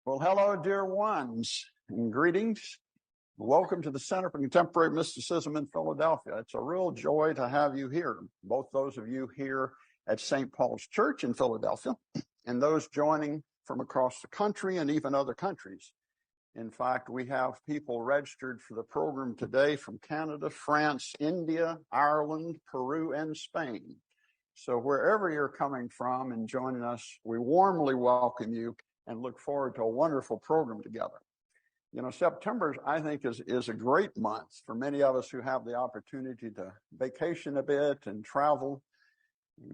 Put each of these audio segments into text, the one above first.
Well, hello, dear ones, and greetings. Welcome to the Center for Contemporary Mysticism in Philadelphia. It's a real joy to have you here, both those of you here at St. Paul's Church in Philadelphia and those joining from across the country and even other countries. In fact, we have people registered for the program today from Canada, France, India, Ireland, Peru, and Spain. So wherever you're coming from and joining us, we warmly welcome you and look forward to a wonderful program together. You know, September, I think, is a great month for many of us who have the opportunity to vacation a bit and travel,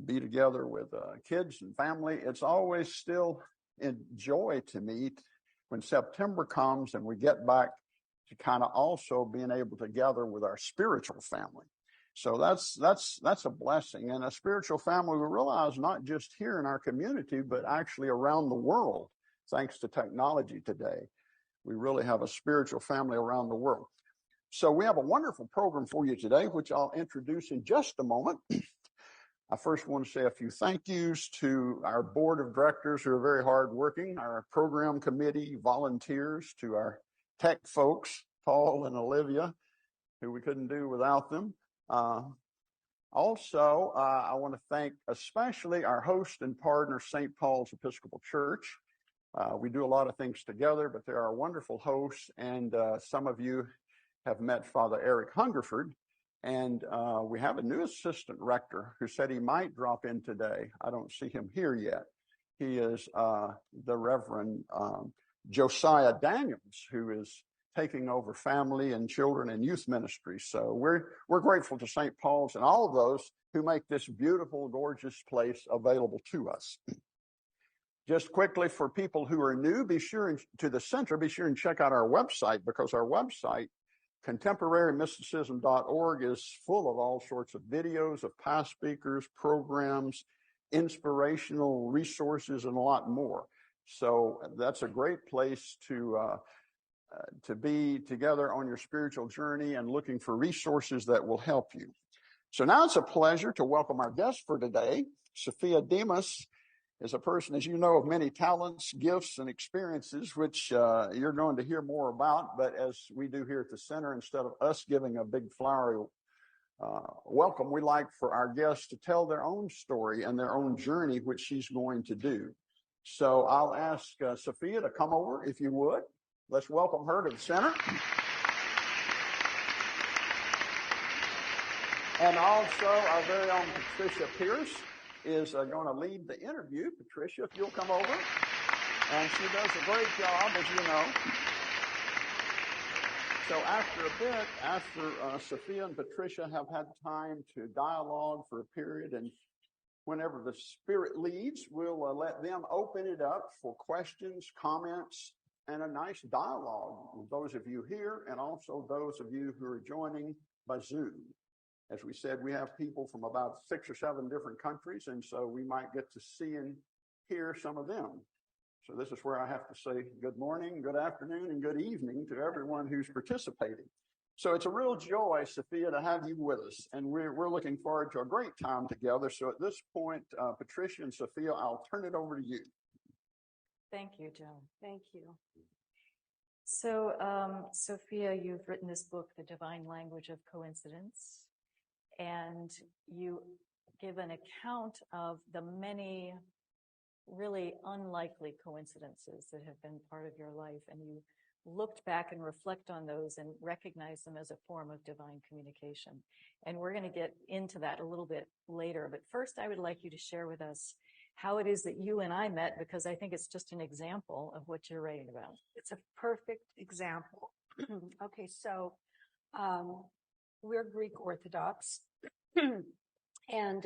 be together with kids and family. It's always still a joy to me when September comes and we get back to kind of also being able to gather with our spiritual family. So that's a blessing. And a spiritual family, we realize, not just here in our community, but actually around the world, thanks to technology today. We really have a spiritual family around the world. So we have a wonderful program for you today, which I'll introduce in just a moment. I first want to say a few thank yous to our board of directors who are very hardworking, our program committee volunteers, to our tech folks, Paul and Olivia, who we couldn't do without them. Also, I want to thank especially our host and partner, St. Paul's Episcopal Church. We do a lot of things together, but they are wonderful hosts, and some of you have met Father Eric Hungerford, and we have a new assistant rector who said he might drop in today. I don't see him here yet. He is the Reverend Josiah Daniels, who is taking over family and children and youth ministry. So we're grateful to St. Paul's and all of those who make this beautiful, gorgeous place available to us. Just quickly, for people who are new, be sure and check out our website, because our website, contemporarymysticism.org, is full of all sorts of videos of past speakers, programs, inspirational resources, and a lot more. So that's a great place to be together on your spiritual journey and looking for resources that will help you. So now it's a pleasure to welcome our guest for today. Sophia Demas is a person, as you know, of many talents, gifts, and experiences, which you're going to hear more about. But as we do here at the center, instead of us giving a big flowery welcome, we like for our guests to tell their own story and their own journey, which she's going to do. So I'll ask Sophia to come over, if you would. Let's welcome her to the center. And also our very own Patricia Pierce is going to lead the interview. Patricia, if you'll come over. And she does a great job, as you know. So after Sophia and Patricia have had time to dialogue for a period, and whenever the Spirit leads, we'll let them open it up for questions, comments, and a nice dialogue with those of you here and also those of you who are joining by Zoom. As we said, we have people from about 6 or 7 different countries, and so we might get to see and hear some of them. So this is where I have to say good morning, good afternoon, and good evening to everyone who's participating. So it's a real joy, Sophia, to have you with us, and we're looking forward to a great time together. So at this point, Patricia and Sophia, I'll turn it over to you. Thank you, Joe. Thank you. So, Sophia, you've written this book, The Divine Language of Coincidence, and you give an account of the many really unlikely coincidences that have been part of your life, and you looked back and reflect on those and recognize them as a form of divine communication. And we're going to get into that a little bit later. But first, I would like you to share with us how it is that you and I met, because I think it's just an example of what you're writing about. It's a perfect example. Okay, so we're Greek Orthodox, and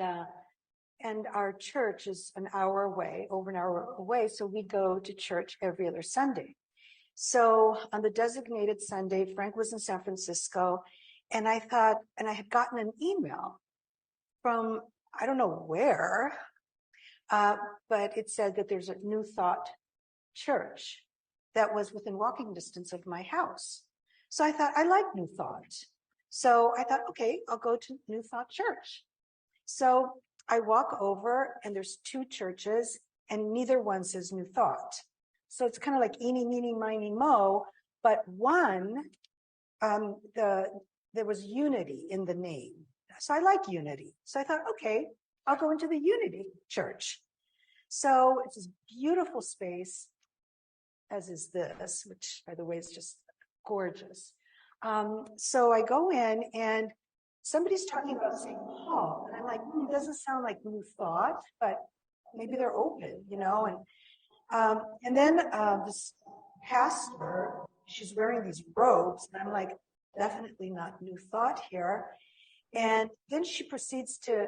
our church is over an hour away, so we go to church every other Sunday. So on the designated Sunday, Frank was in San Francisco, and I had gotten an email from, I don't know where, but it said that there's a New Thought church that was within walking distance of my house. So I thought, I like New Thought. So I thought, okay, I'll go to New Thought Church. So I walk over, and there's 2 churches, and neither one says New Thought. So it's kind of like eeny, meeny, miny, mo, but one, there was unity in the name. So I like unity. So I thought, okay, I'll go into the Unity Church. So it's this beautiful space, as is this, which by the way is just gorgeous. So I go in and somebody's talking about St. Paul. And I'm like, it doesn't sound like New Thought, but maybe they're open, you know? And then this pastor, she's wearing these robes, and I'm like, definitely not New Thought here. And then she proceeds to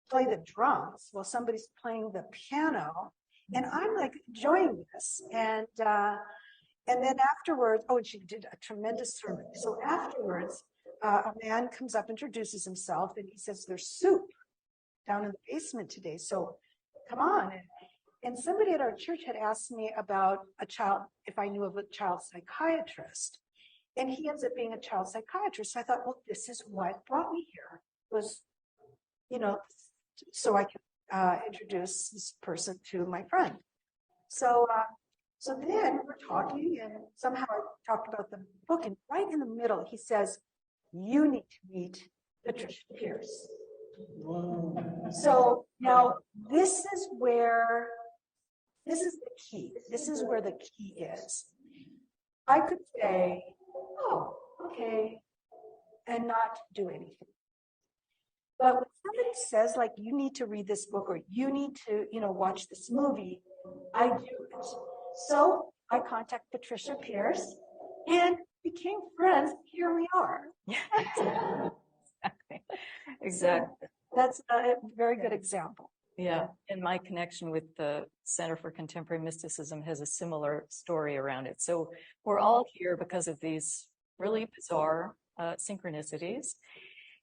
play the drums while somebody's playing the piano, and I'm like enjoying this. And then afterwards, oh, and she did a tremendous sermon. So afterwards, a man comes up, introduces himself, and he says, "There's soup down in the basement today, so come on." And somebody at our church had asked me about a child, if I knew of a child psychiatrist. And he ends up being a child psychiatrist. So I thought, well, this is what brought me here, was, you know, so I could introduce this person to my friend. So then we're talking, and somehow I talked about the book, and right in the middle, he says, "You need to meet Patricia Pierce." So now this is the key. This is where the key is. I could say, "Oh, okay," and not do anything. But when somebody says, like, you need to read this book, or you need to, watch this movie, I do it. So I contact Patricia Pierce and became friends. Here we are. Exactly. That's a very good example. Yeah. And my connection with the Center for Contemporary Mysticism has a similar story around it. So we're all here because of these really bizarre synchronicities.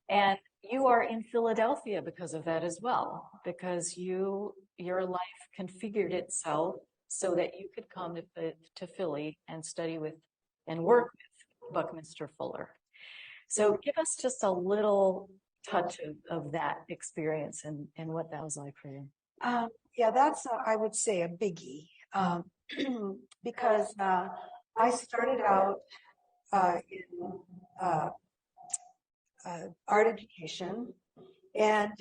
And you are in Philadelphia because of that as well, because your life configured itself so that you could come to Philly and study with and work with Buckminster Fuller. So give us just a little touch of that experience and what that was like for you. Yeah, that's, I would say, a biggie, because I started out in art education, and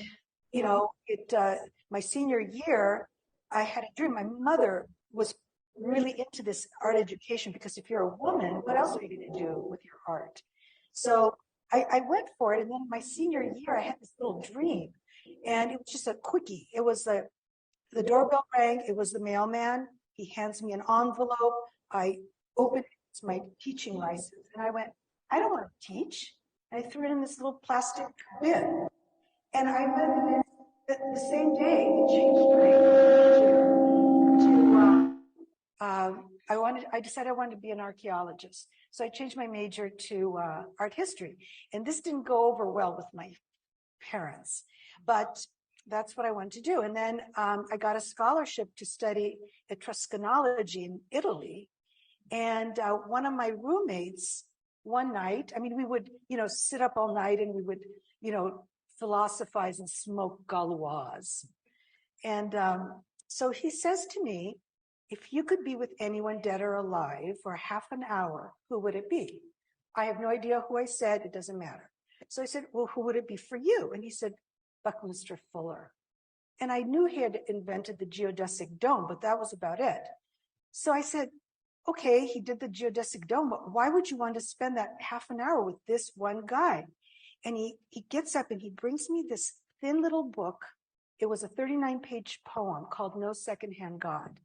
my senior year, I had a dream. My mother was really into this art education, because if you're a woman, what else are you going to do with your art? So I went for it, and then my senior year, I had this little dream, and it was just a quickie. It was the doorbell rang. It was the mailman. He hands me an envelope. I opened it. It's my teaching license, and I went, I don't want to teach. I threw it in this little plastic bin. And I went the same day, it changed my major to, I decided I wanted to be an archaeologist. So I changed my major to art history. And this didn't go over well with my parents, but that's what I wanted to do. And then I got a scholarship to study Etruscanology in Italy. And one of my roommates, one night, we would, sit up all night, and we would, philosophize and smoke Gauloise. And so he says to me, if you could be with anyone dead or alive for half an hour, who would it be? I have no idea who I said. It doesn't matter. So I said, well, who would it be for you? And he said, Buckminster Fuller. And I knew he had invented the geodesic dome, but that was about it. So I said, okay, he did the geodesic dome, but why would you want to spend that half an hour with this one guy? And he gets up and he brings me this thin little book. It was a 39-page poem called No Secondhand God.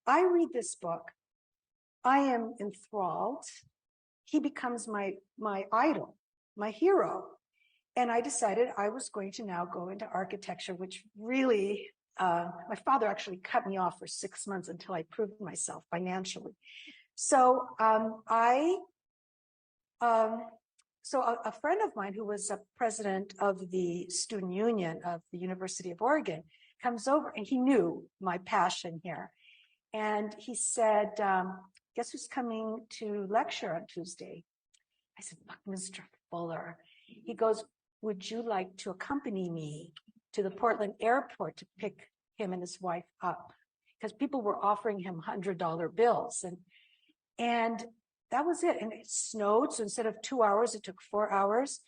I read this book. I am enthralled. He becomes my idol, my hero. And I decided I was going to now go into architecture, which really, my father actually cut me off for 6 months until I proved myself financially. So So a friend of mine who was a president of the student union of the University of Oregon comes over, and he knew my passion here. And he said, guess who's coming to lecture on Tuesday? I said, Buckminster Fuller. He goes, would you like to accompany me to the Portland airport to pick him and his wife up? because people were offering him $100 bills. And that was it. And it snowed. So instead of 2 hours, it took 4 hours.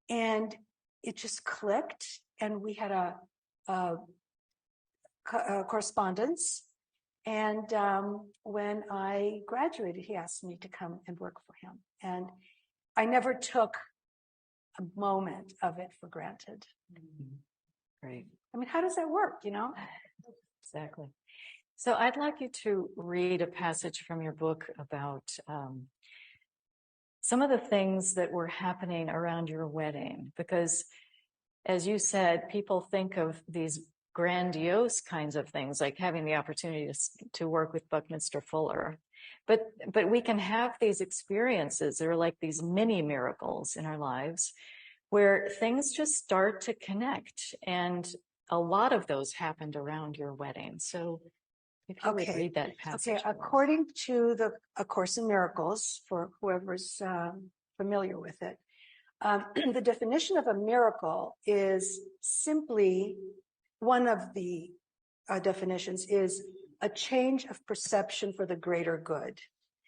And it just clicked. And we had a correspondence. And when I graduated, he asked me to come and work for him. And I never took a moment of it for granted. Great. I mean, how does that work, you know? Exactly. So I'd like you to read a passage from your book about some of the things that were happening around your wedding, because as you said, people think of these grandiose kinds of things, like having the opportunity to work with Buckminster Fuller. But we can have these experiences that are like these mini miracles in our lives where things just start to connect. And a lot of those happened around your wedding. So if you would read that passage. Okay, according to the A Course in Miracles, for whoever's familiar with it, the definition of a miracle is simply, one of the definitions is a change of perception for the greater good.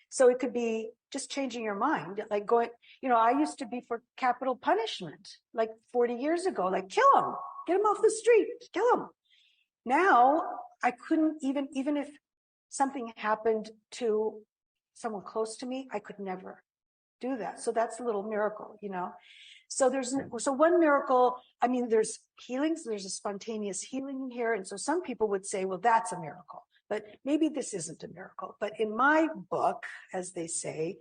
So it could be just changing your mind, like going, I used to be for capital punishment, like 40 years ago, like kill them, get them off the street, kill them. Now I couldn't even if something happened to someone close to me, I could never do that. So that's a little miracle, So so one miracle, there's healings, there's a spontaneous healing in here. And so some people would say, well, that's a miracle, but maybe this isn't a miracle. But in my book, as they say,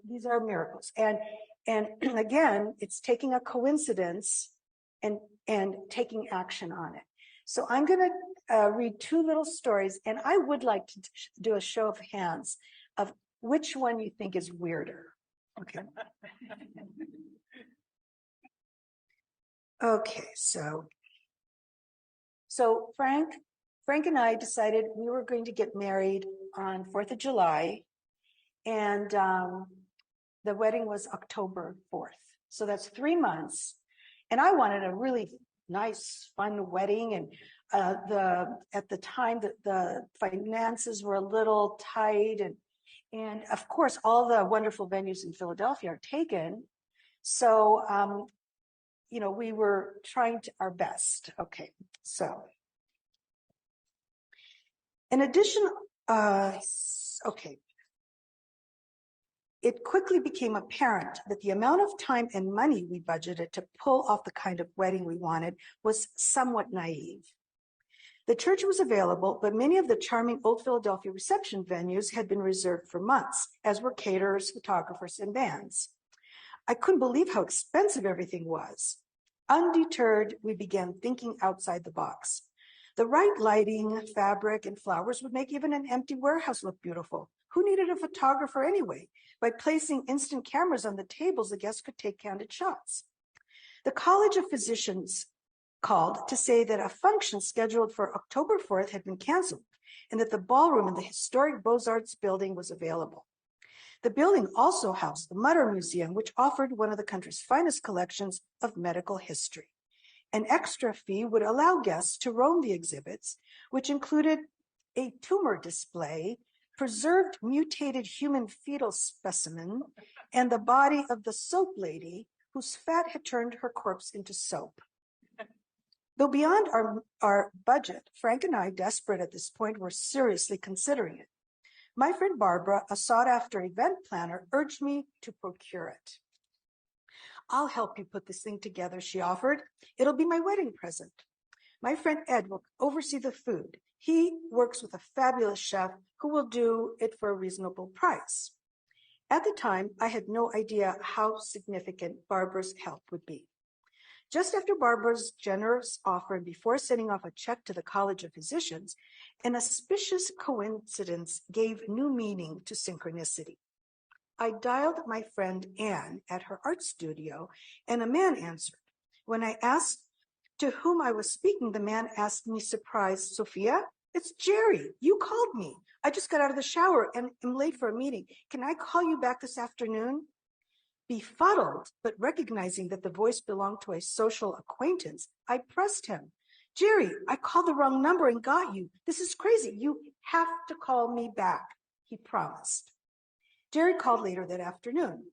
these are miracles. And again, it's taking a coincidence and taking action on it. So I'm going to read two little stories, and I would like to do a show of hands of which one you think is weirder. Okay. Okay, so Frank and I decided we were going to get married on 4th of July, and the wedding was October 4th. So that's 3 months. And I wanted a really nice, fun wedding. And at the time that the finances were a little tight, and of course, all the wonderful venues in Philadelphia are taken. So, we were trying our best. Okay. So in addition, it quickly became apparent that the amount of time and money we budgeted to pull off the kind of wedding we wanted was somewhat naive. The church was available, but many of the charming old Philadelphia reception venues had been reserved for months, as were caterers, photographers, and bands. I couldn't believe how expensive everything was. Undeterred, we began thinking outside the box. The right lighting, fabric, and flowers would make even an empty warehouse look beautiful. Who needed a photographer anyway? By placing instant cameras on the tables, the guests could take candid shots. The College of Physicians called to say that a function scheduled for October 4th had been canceled and that the ballroom in the historic Beaux-Arts building was available. The building also housed the Mutter Museum, which offered one of the country's finest collections of medical history. An extra fee would allow guests to roam the exhibits, which included a tumor display, preserved mutated human fetal specimen, and the body of the soap lady whose fat had turned her corpse into soap. Though beyond our budget, Frank and I, desperate at this point, were seriously considering it. My friend Barbara, a sought-after event planner, urged me to procure it. I'll help you put this thing together, she offered. It'll be my wedding present. My friend Ed will oversee the food. He works with a fabulous chef who will do it for a reasonable price. At the time, I had no idea how significant Barbara's help would be. Just after Barbara's generous offer and before sending off a check to the College of Physicians, an auspicious coincidence gave new meaning to synchronicity. I dialed my friend Anne at her art studio, and a man answered. When I asked to whom I was speaking, the man asked me, surprised, Sophia, it's Jerry. You called me. I just got out of the shower and am late for a meeting. Can I call you back this afternoon? Befuddled, but recognizing that the voice belonged to a social acquaintance, I pressed him. Jerry, I called the wrong number and got you. This is crazy. You have to call me back, he promised. Jerry called later that afternoon.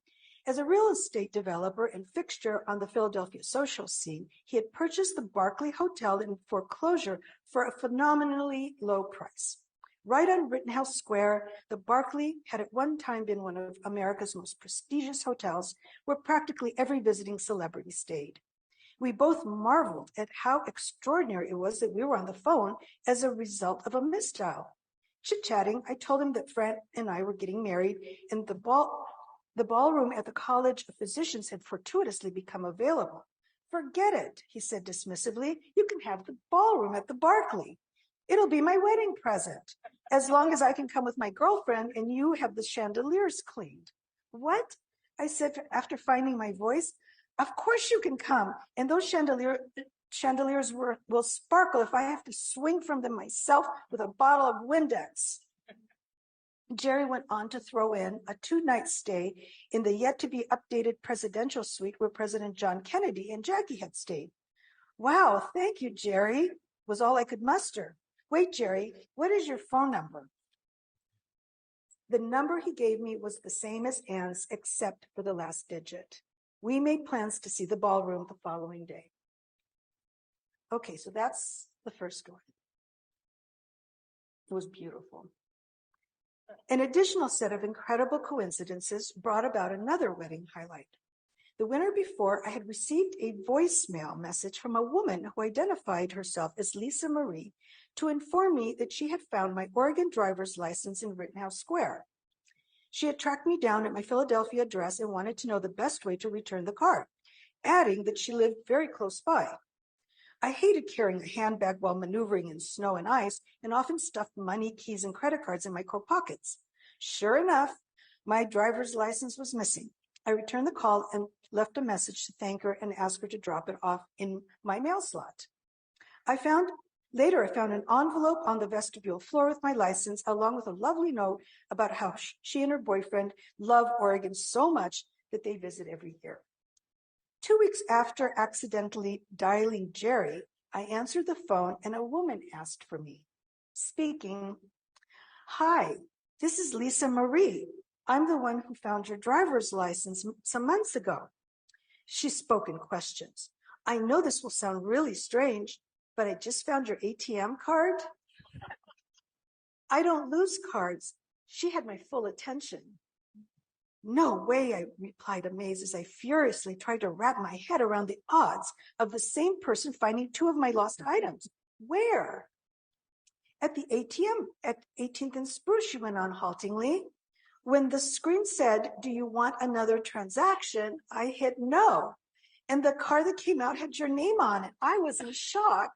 As a real estate developer and fixture on the Philadelphia social scene, he had purchased the Barclay Hotel in foreclosure for a phenomenally low price. Right on Rittenhouse Square, the Barclay had at one time been one of America's most prestigious hotels, where practically every visiting celebrity stayed. We both marveled at how extraordinary it was that we were on the phone as a result of a misdial. Chit-chatting, I told him that Fran and I were getting married, and the ballroom at the College of Physicians had fortuitously become available. Forget it, he said dismissively. You can have the ballroom at the Barclay. It'll be my wedding present, as long as I can come with my girlfriend and you have the chandeliers cleaned. What? I said after finding my voice. Of course you can come, and those chandeliers will sparkle if I have to swing from them myself with a bottle of Windex. Jerry went on to throw in a 2-night stay in the yet-to-be-updated presidential suite where President John Kennedy and Jackie had stayed. Wow, thank you, Jerry, was all I could muster. Wait, Jerry, what is your phone number? The number he gave me was the same as Anne's, except for the last digit. We made plans to see the ballroom the following day. Okay, so that's the first story. It was beautiful. An additional set of incredible coincidences brought about another wedding highlight. The winter before, I had received a voicemail message from a woman who identified herself as Lisa Marie to inform me that she had found my Oregon driver's license in Rittenhouse Square. She had tracked me down at my Philadelphia address and wanted to know the best way to return the car, adding that she lived very close by. I hated carrying a handbag while maneuvering in snow and ice, and often stuffed money, keys, and credit cards in my coat pockets. Sure enough, my driver's license was missing. I returned the call and left a message to thank her and ask her to drop it off in my mail slot. Later, I found an envelope on the vestibule floor with my license, along with a lovely note about how she and her boyfriend love Oregon so much that they visit every year. 2 weeks after accidentally dialing Jerry, I answered the phone and a woman asked for me. Speaking, "Hi, this is Lisa Marie. I'm the one who found your driver's license some months ago." She spoke in questions. "I know this will sound really strange, but I just found your ATM card." "I don't lose cards." She had my full attention. "No way," I replied, amazed, as I furiously tried to wrap my head around the odds of the same person finding 2 of my lost items. "Where?" "At the ATM at 18th and Spruce," she went on haltingly. "When the screen said, 'Do you want another transaction?' I hit no. And the card that came out had your name on it." I was in shock.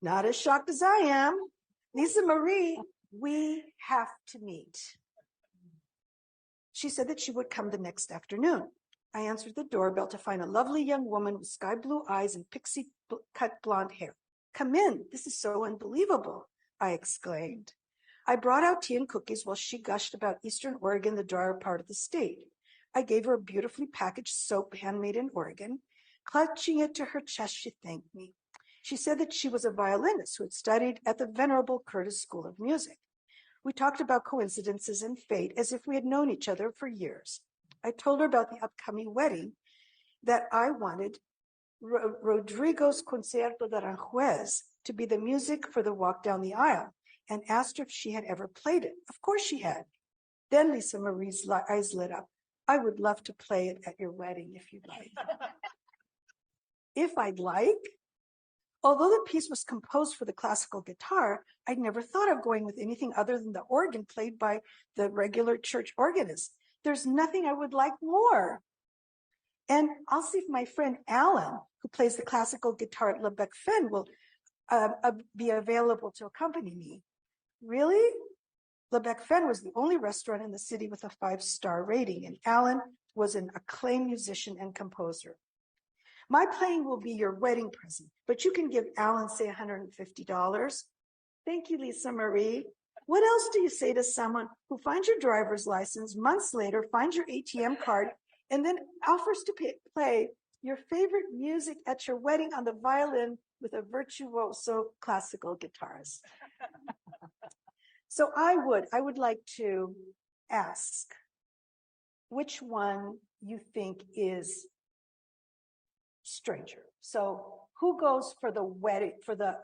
"Not as shocked as I am. Lisa Marie, we have to meet." She said that she would come the next afternoon. I answered the doorbell to find a lovely young woman with sky blue eyes and pixie cut blonde hair. "Come in. This is so unbelievable," I exclaimed. I brought out tea and cookies while she gushed about Eastern Oregon, the drier part of the state. I gave her a beautifully packaged soap handmade in Oregon. Clutching it to her chest, she thanked me. She said that she was a violinist who had studied at the venerable Curtis School of Music. We talked about coincidences and fate as if we had known each other for years. I told her about the upcoming wedding, that I wanted Rodrigo's Concierto de Aranjuez to be the music for the walk down the aisle, and asked her if she had ever played it. Of course she had. Then Lisa Marie's eyes lit up. "I would love to play it at your wedding if you'd like." If I'd like? Although the piece was composed for the classical guitar, I'd never thought of going with anything other than the organ played by the regular church organist. There's nothing I would like more. And I'll see if my friend Alan, who plays the classical guitar at Le Bec Fen, will be available to accompany me. Really? Le Bec Fen was the only restaurant in the city with a 5-star rating, and Alan was an acclaimed musician and composer. "My playing will be your wedding present, but you can give Alan, say, $150. "Thank you, Lisa Marie. What else do you say to someone who finds your driver's license months later, finds your ATM card, and then offers to play your favorite music at your wedding on the violin with a virtuoso classical guitarist. So I would like to ask which one you think is stranger. So who goes for the wedding, for the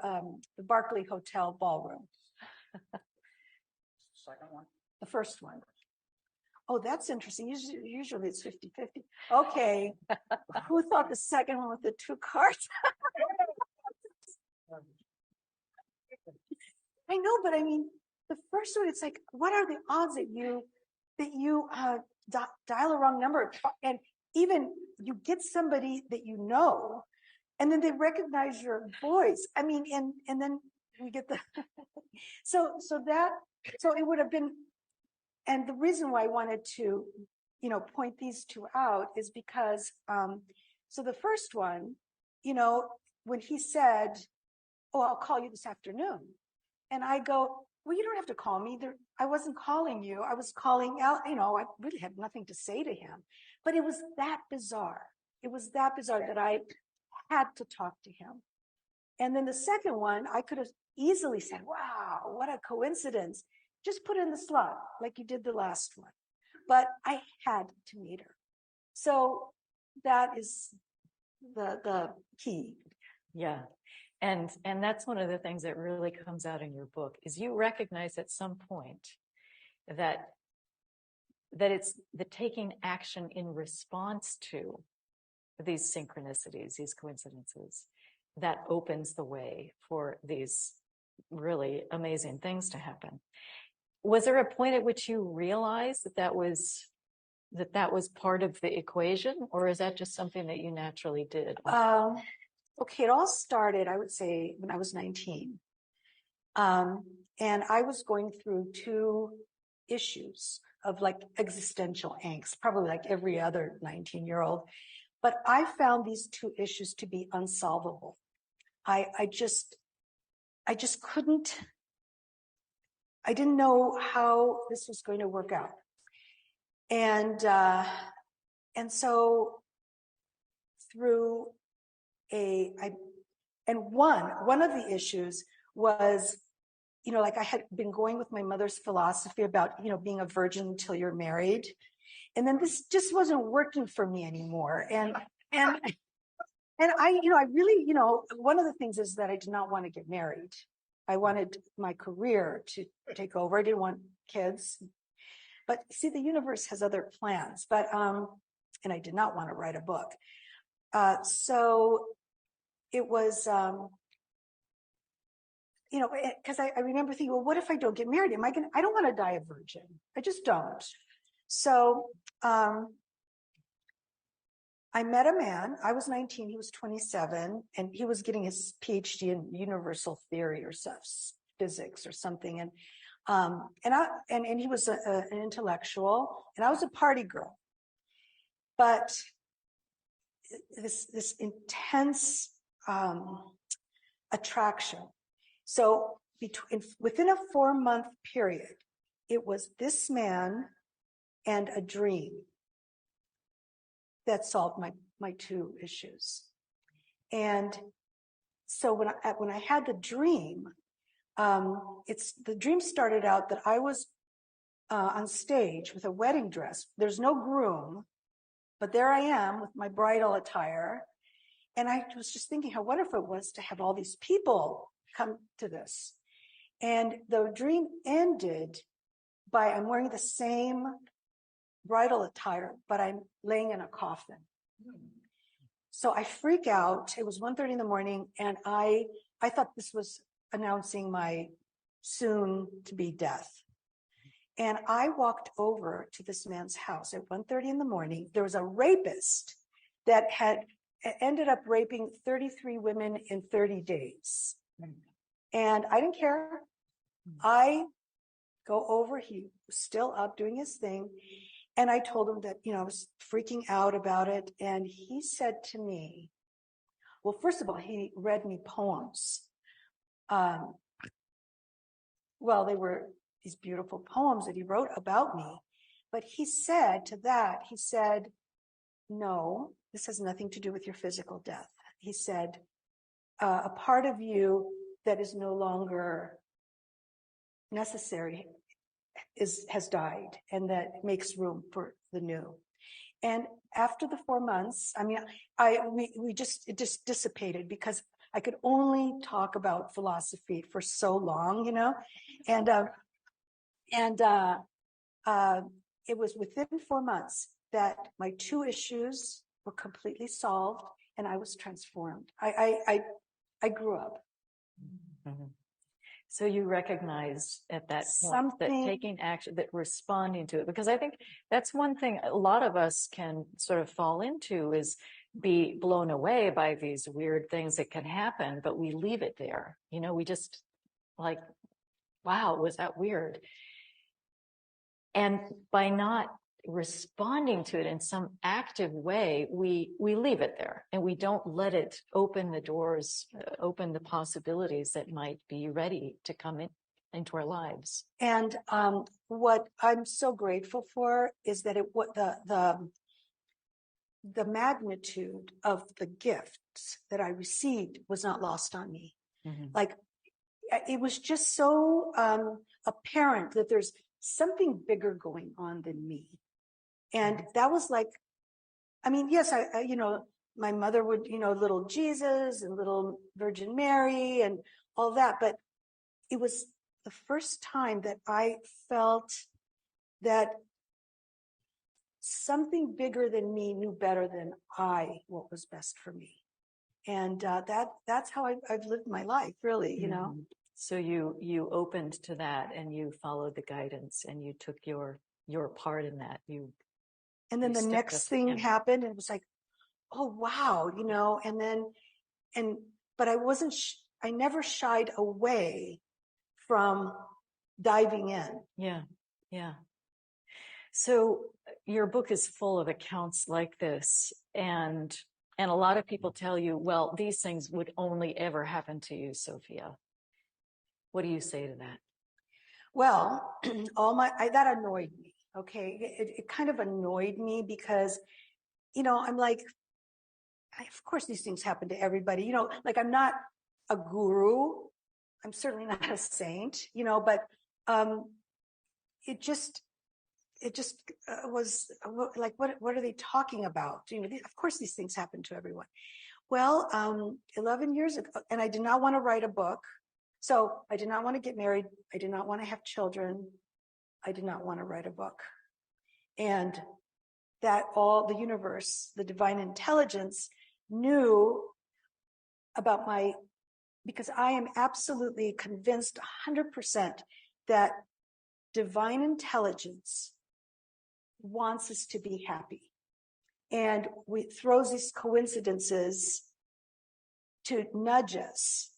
Barclay Hotel ballroom? Second one. The first one. Oh, that's interesting. Usually it's 50-50. Okay. Who thought the second one with the two cards? I know, but I mean, the first one, it's like, what are the odds that you dial a wrong number, and even you get somebody that you know, and then they recognize your voice. I mean, and then we get the so it would have been. And the reason why I wanted to, point these two out is because, so the first one, when he said, "Oh, I'll call you this afternoon," and I go, "Well, you don't have to call me. I wasn't calling you. I was calling out. I really had nothing to say to him." But it was that bizarre. It was that bizarre that I had to talk to him. And then the second one, I could have easily said, "Wow, what a coincidence. Just put it in the slot like you did the last one." But I had to meet her. So that is the key. Yeah. And that's one of the things that really comes out in your book is you recognize at some point that it's the taking action in response to these synchronicities, these coincidences, that opens the way for these really amazing things to happen. Was there a point at which you realized that was part of the equation, or is that just something that you naturally did? Okay, it all started, I would say, when I was 19. And I was going through two issues of like existential angst, probably like every other 19-year-old. But I found these two issues to be unsolvable. I just couldn't, I didn't know how this was going to work out. And so through one of the issues was, like I had been going with my mother's philosophy about, being a virgin until you're married. And then this just wasn't working for me anymore. And I really, one of the things is that I did not want to get married. I wanted my career to take over. I didn't want kids. But see, the universe has other plans. But, and I did not want to write a book. So it was, because I remember thinking, well, what if I don't get married? I don't want to die a virgin. I just don't. So I met a man. I was 19, he was 27, and he was getting his PhD in universal theory or physics or something. And he was an intellectual, and I was a party girl. But this intense attraction. So within a 4-month period, it was this man and a dream that solved my two issues. And so when I had the dream, the dream started out that I was on stage with a wedding dress. There's no groom, but there I am with my bridal attire. And I was just thinking how wonderful it was to have all these people come to this. And the dream ended by I'm wearing the same bridal attire, but I'm laying in a coffin. So I freak out. It was 1:30 in the morning, and I thought this was announcing my soon-to-be death. And I walked over to this man's house at 1:30 in the morning. There was a rapist that had ended up raping 33 women in 30 days. And I didn't care. I go over, he was still up doing his thing. And I told him that, I was freaking out about it. And he said to me, well, first of all, he read me poems. Well, they were these beautiful poems that he wrote about me. But he said to that, no, this has nothing to do with your physical death. He said, a part of you that is no longer necessary has died, and that makes room for the new. And after the 4 months, I mean, it just dissipated because I could only talk about philosophy for so long, you know, and it was within 4 months that my 2 issues were completely solved, and I was transformed. I grew up. Mm-hmm. So you recognized at that point that taking action, that responding to it, because I think that's one thing a lot of us can sort of fall into, is be blown away by these weird things that can happen, but we leave it there. You know, we just like, wow, was that weird? And by not responding to it in some active way, we leave it there, and we don't let it open the doors, open the possibilities that might be ready to come into our lives. And what I'm so grateful for is that the magnitude of the gifts that I received was not lost on me. Mm-hmm. Like, it was just so apparent that there's something bigger going on than me. And that was like, I mean, yes, I you know, my mother would, you know, little Jesus and little Virgin Mary and all that. But it was the first time that I felt that something bigger than me knew better than what was best for me. And that's how I've lived my life, really, you know. So you opened to that, and you followed the guidance, and you took your part in that. And then the next thing happened, and it was like, oh, wow, you know, but I never shied away from diving in. Yeah. Yeah. So your book is full of accounts like this, and a lot of people tell you, well, these things would only ever happen to you, Sophia. What do you say to that? Well, that annoyed me. Okay. It kind of annoyed me because, you know, I'm like, of course these things happen to everybody, you know, like, I'm not a guru. I'm certainly not a saint, you know, but, it just was like, what are they talking about? You know, of course these things happen to everyone. Well, 11 years ago, and I did not want to write a book. So I did not want to get married. I did not want to have children. I did not want to write a book. And that all the universe, the divine intelligence, knew about because I am absolutely convinced 100% that divine intelligence wants us to be happy. And throws these coincidences to nudge us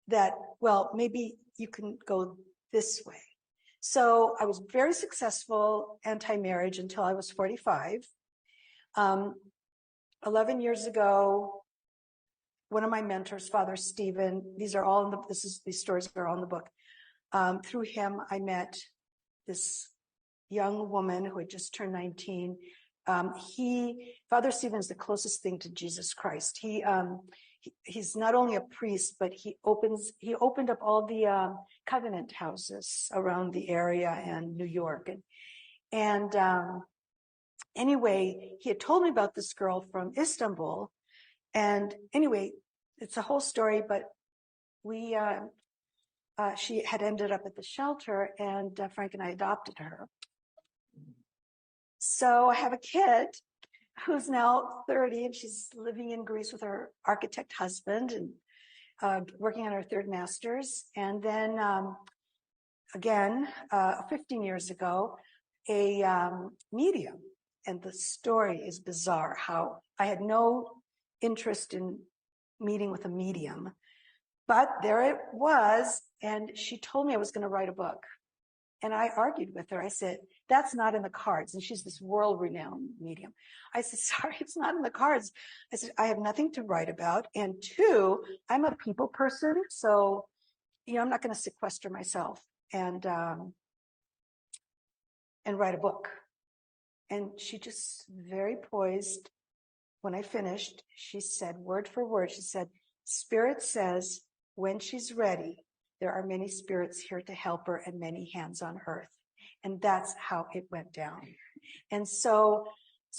that, well, maybe you can go this way. So I was very successful anti-marriage until I was 45. 11 years ago, one of my mentors, Father Stephen, these stories are all in the book. Through him, I met this young woman who had just turned 19. Father Stephen is the closest thing to Jesus Christ. He's not only a priest, but he opened up all the covenant houses around the area and New York. And anyway, he had told me about this girl from Istanbul. And anyway, it's a whole story, but she had ended up at the shelter, and Frank and I adopted her. So I have a kid who's now 30, and she's living in Greece with her architect husband and working on her third master's. And then again, 15 years ago, a medium. And the story is bizarre, how I had no interest in meeting with a medium, but there it was. And she told me I was going to write a book. And I argued with her. I said, that's not in the cards. And she's this world-renowned medium. I said, sorry, it's not in the cards. I said, I have nothing to write about. And 2, I'm a people person. So, you know, I'm not going to sequester myself and write a book. And she just very poised. When I finished, she said, word for word, she said, Spirit says, when she's ready, there are many spirits here to help her and many hands on earth. And that's how it went down. And so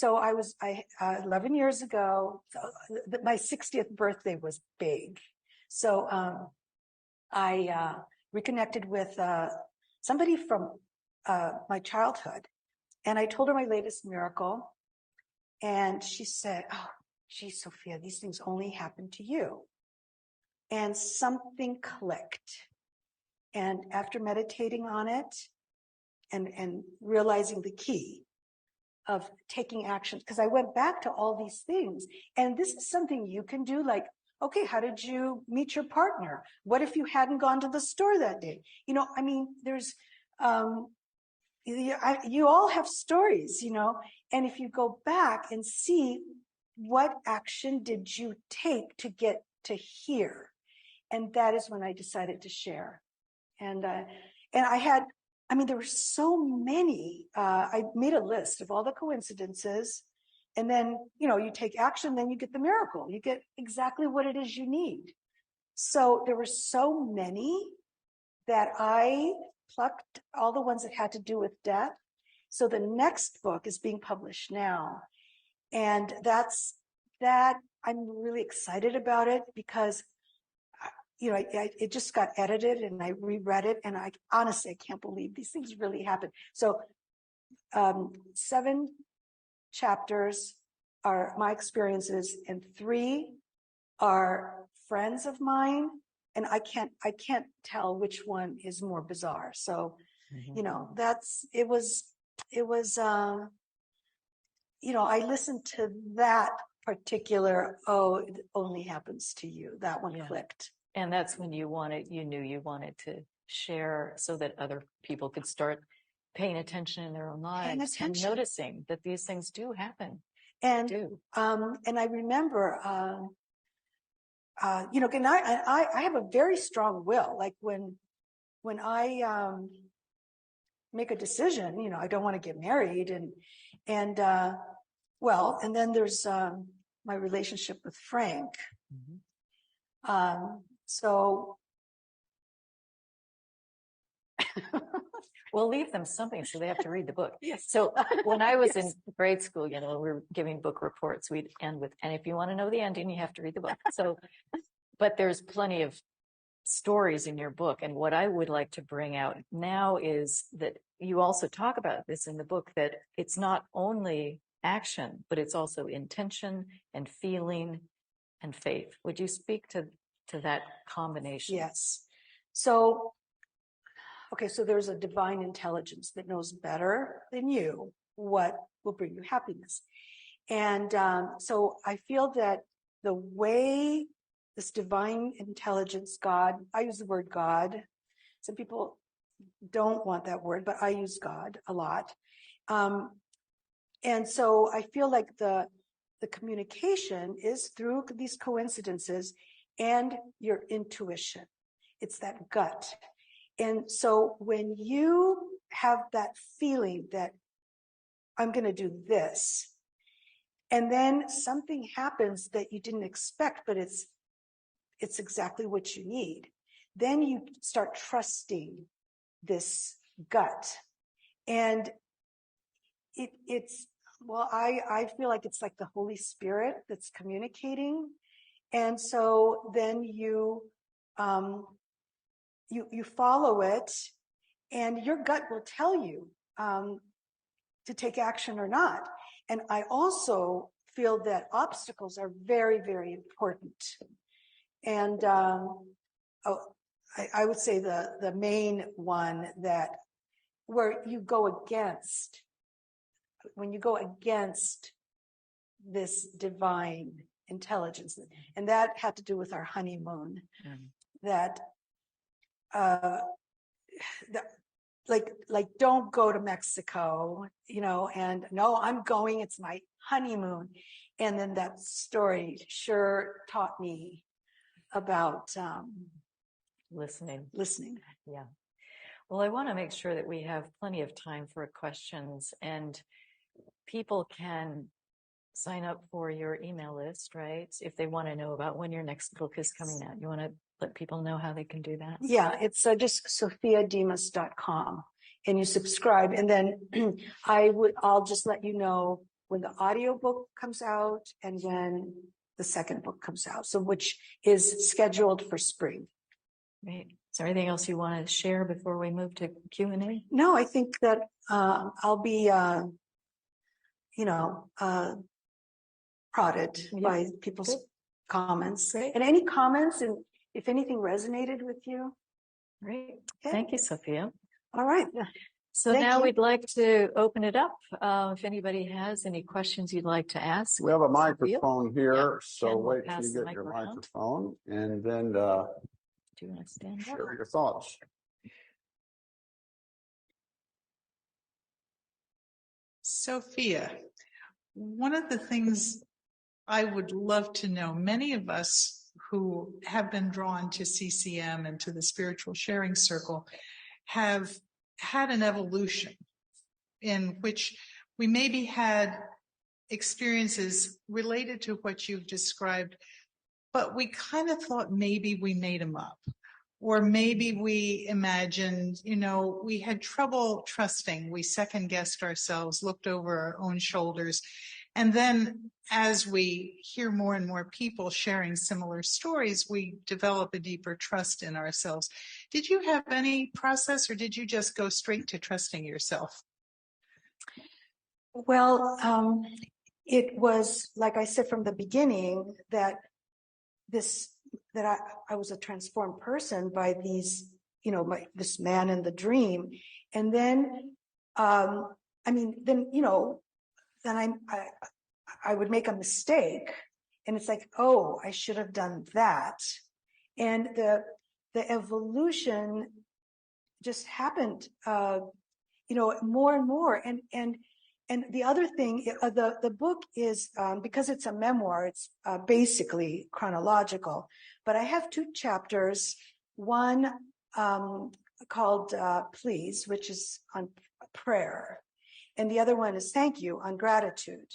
11 years ago, my 60th birthday was big. So I reconnected with somebody from my childhood. And I told her my latest miracle. And she said, oh, gee, Sophia, these things only happen to you. And something clicked. And after meditating on it and realizing the key of taking action, because I went back to all these things. And this is something you can do, like, okay, how did you meet your partner? What if you hadn't gone to the store that day? You know, I mean, there's, you all have stories, you know, and if you go back and see what action did you take to get to here, and that is when I decided to share. And I had, I mean, there were so many. I made a list of all the coincidences, and then, you know, you take action, then you get the miracle. You get exactly what it is you need. So there were so many that I plucked, all the ones that had to do with death. So the next book is being published now. And that I'm really excited about it because, you know, it just got edited and I reread it. And I honestly, I can't believe these things really happen. So 7 chapters are my experiences and 3 are friends of mine. And I can't tell which one is more bizarre. So, you know, it was, you know, I listened to that particular, oh, it only happens to you. That one clicked. And that's when you knew you wanted to share so that other people could start paying attention in their own lives and noticing that these things do happen. And I remember, you know, and I have a very strong will. Like when I make a decision, you know, I don't want to get married, and then there's my relationship with Frank. So we'll leave them something so they have to read the book. Yes. So when I was in grade school, you know, we were giving book reports, we'd end with, and if you want to know the ending, you have to read the book. So, but there's plenty of stories in your book. And what I would like to bring out now is that you also talk about this in the book, that it's not only action, but it's also intention and feeling and faith. Would you speak to that combination? Yes. So, okay, so there's a divine intelligence that knows better than you what will bring you happiness. And so I feel that the way this divine intelligence, God, I use the word God. Some people don't want that word, but I use God a lot. And so I feel like the communication is through these coincidences and your intuition. It's that gut. And so when you have that feeling that I'm going to do this, and then something happens that you didn't expect, but it's exactly what you need, then you start trusting this gut. And I feel like it's like the Holy Spirit that's communicating. And so then you follow it, and your gut will tell you to take action or not. And I also feel that obstacles are very, very important. And I would say the main one that where you go against, when you go against this divine intelligence, and that had to do with our honeymoon, that like don't go to Mexico, you know, and no, I'm going, it's my honeymoon. And then that story sure taught me about listening. Yeah. Well, I want to make sure that we have plenty of time for questions. And people can sign up for your email list, right? If they want to know about when your next book is coming out. You want to let people know how they can do that? Yeah, it's just sophiademas.com, and you subscribe, and then I'll just let you know when the audiobook comes out and when the second book comes out, so which is scheduled for spring. Great. Is there anything else you want to share before we move to Q&A? No, I think that I'll be, prodded by people's comments. Great. And any comments, and if anything resonated with you. Great. Okay. Thank you, Sophia. All right. So Thank now you. we'd like to open it up. If ananybody has any questions you'd like to ask. We have a microphone here, Yeah. so Ken will wait till pass you the get your mic around. microphone, and then Do you want to stand up? share your thoughts. Sophia, one of the things I would love to know, many of us who have been drawn to CCM and to the spiritual sharing circle have had an evolution in which we maybe had experiences related to what you've described, but we kind of thought maybe we made them up. Or maybe we imagined, we had trouble trusting. We second guessed ourselves, looked over our own shoulders. And then as we hear more and more people sharing similar stories, we develop a deeper trust in ourselves. Did you have any process, or did you just go straight to trusting yourself? Well, it was, like I said from the beginning, that I was a transformed person by these, this man in the dream. And then, then I would make a mistake, and it's like, oh, I should have done that. And the evolution just happened, more and more. And the other thing, the book is, because it's a memoir, it's basically chronological, but I have two chapters, one called Please, which is on prayer, and the other one is Thank You, on gratitude.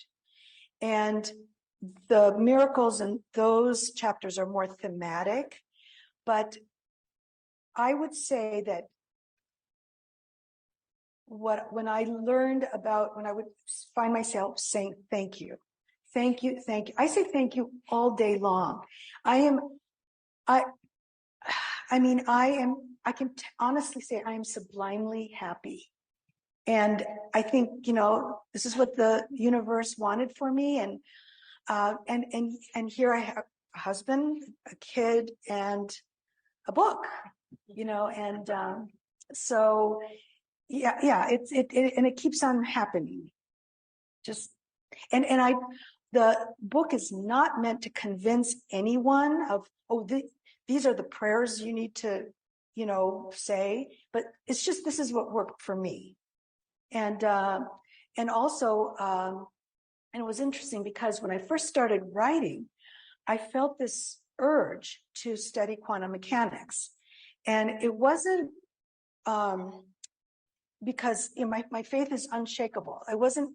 And the miracles in those chapters are more thematic, but I would say that when I would find myself saying thank you, I say thank you all day long. I can honestly say I am sublimely happy. And I think, this is what the universe wanted for me. And here I have a husband, a kid, and a book, and so yeah, it keeps on happening. The book is not meant to convince anyone of, these are the prayers you need to, say, but it's just, this is what worked for me. And also, and it was interesting because when I first started writing, I felt this urge to study quantum mechanics. And it wasn't, because my faith is unshakable. It wasn't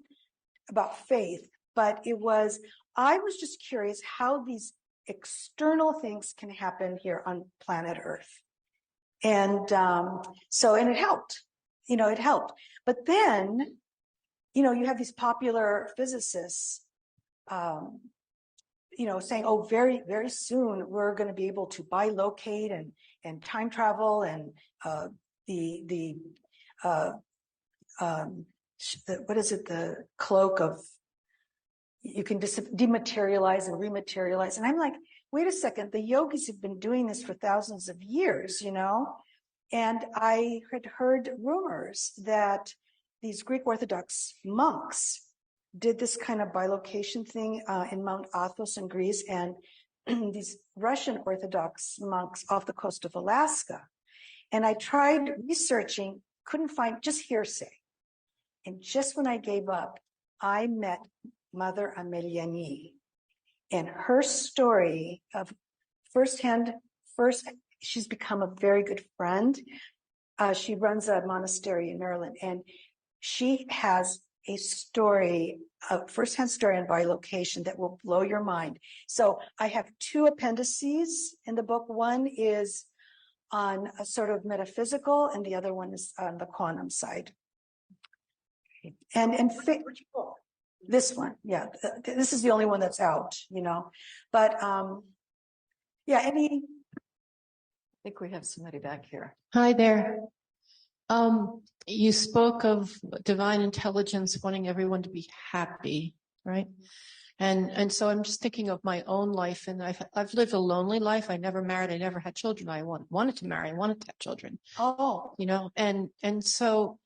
about faith, but I was just curious how these external things can happen here on planet Earth. And and it helped, it helped. But then, you have these popular physicists, saying, oh, very, very soon we're going to be able to bilocate and time travel, and what is it? The cloak of, you can dematerialize and rematerialize. And I'm like, wait a second, the yogis have been doing this for thousands of years, And I had heard rumors that these Greek Orthodox monks did this kind of bilocation thing in Mount Athos in Greece, and these Russian Orthodox monks off the coast of Alaska. And I tried researching, couldn't find, just hearsay. And just when I gave up, I met Mother Ameliani, and her story of she's become a very good friend. She runs a monastery in Maryland, and she has a story, a firsthand story on bilocation that will blow your mind. So I have two appendices in the book. One is on a sort of metaphysical, and the other one is on the quantum side. And which book? This one, yeah. This is the only one that's out, But yeah, I think we have somebody back here. Hi there. You spoke of divine intelligence wanting everyone to be happy, right? And so I'm just thinking of my own life, and I've lived a lonely life. I never married. I never had children. I wanted to marry. I wanted to have children. Oh, and so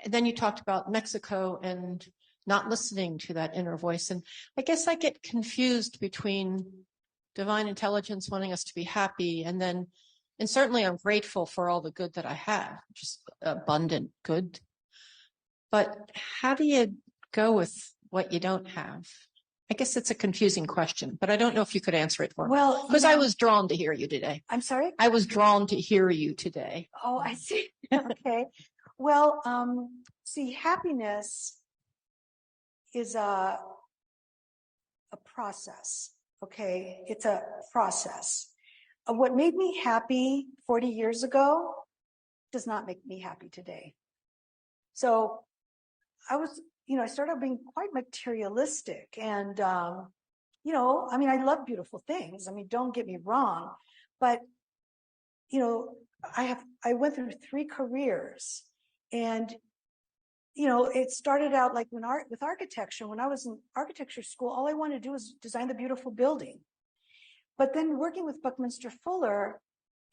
then you talked about Mexico and not listening to that inner voice, and I guess I get confused between divine intelligence wanting us to be happy, and certainly I'm grateful for all the good that I have, just abundant good. But how do you go with what you don't have? I guess it's a confusing question, but I don't know if you could answer it for me. well, Because I was drawn to hear you today. I'm sorry? I was drawn to hear you today. Oh, I see. Okay. Well, see, happiness is a process. Okay. It's a process. What made me happy 40 years ago does not make me happy today. So I started being quite materialistic, and, I love beautiful things. Don't get me wrong, but, I went through 3 careers, and, it started out like with architecture. When I was in architecture school, all I wanted to do was design the beautiful building. But then working with Buckminster Fuller,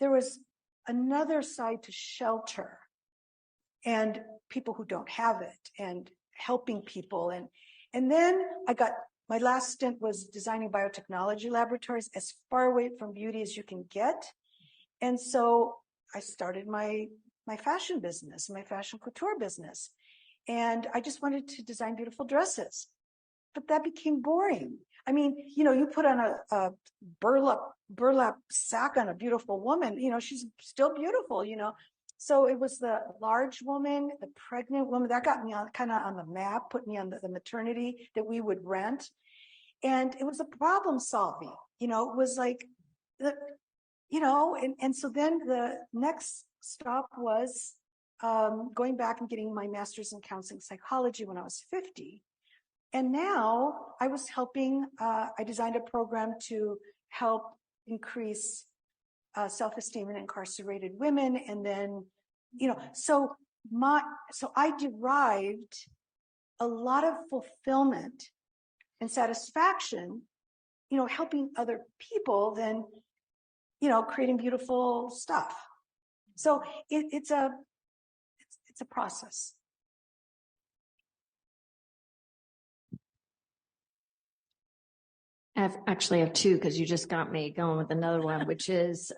there was another side to shelter and people who don't have it, and helping people. And then my last stint was designing biotechnology laboratories as far away from beauty as you can get. And so I started my fashion business, my fashion couture business. And I just wanted to design beautiful dresses, but that became boring. You put on a burlap sack on a beautiful woman, she's still beautiful, So it was the large woman, the pregnant woman that got me kind of on the map, put me on the maternity that we would rent. And it was a problem solving, it was like, and so then the next stop was going back and getting my master's in counseling psychology when I was 50. And now I was helping, I designed a program to help increase self-esteem in incarcerated women. And then, so I derived a lot of fulfillment and satisfaction, helping other people than, creating beautiful stuff. So it's a process. I actually have 2, because you just got me going with another one, which is,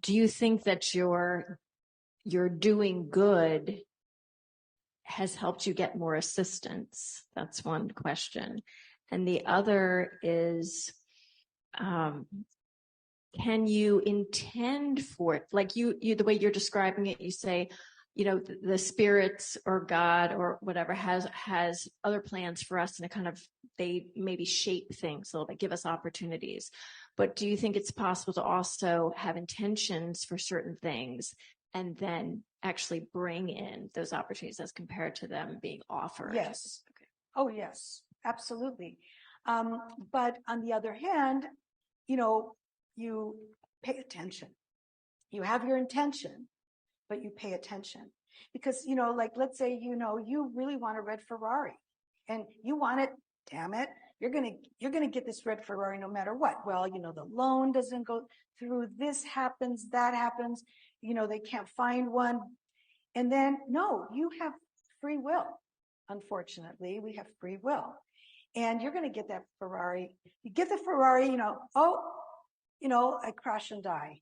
do you think that your doing good has helped you get more assistance? That's one question. And the other is, can you intend for it? Like you, the way you're describing it, you say, the spirits or God or whatever has other plans for us, and they maybe shape things so they give us opportunities. But do you think it's possible to also have intentions for certain things and then actually bring in those opportunities as compared to them being offered? Yes. Okay. Oh, yes, absolutely. But on the other hand, you pay attention. You have your intention, but you pay attention, because, like, let's say, you really want a red Ferrari and you want it, damn it. You're going to get this red Ferrari no matter what. Well, the loan doesn't go through, this happens, that happens, they can't find one. And then, no, you have free will. Unfortunately, we have free will, and you're going to get that Ferrari. You get the Ferrari, I crash and die.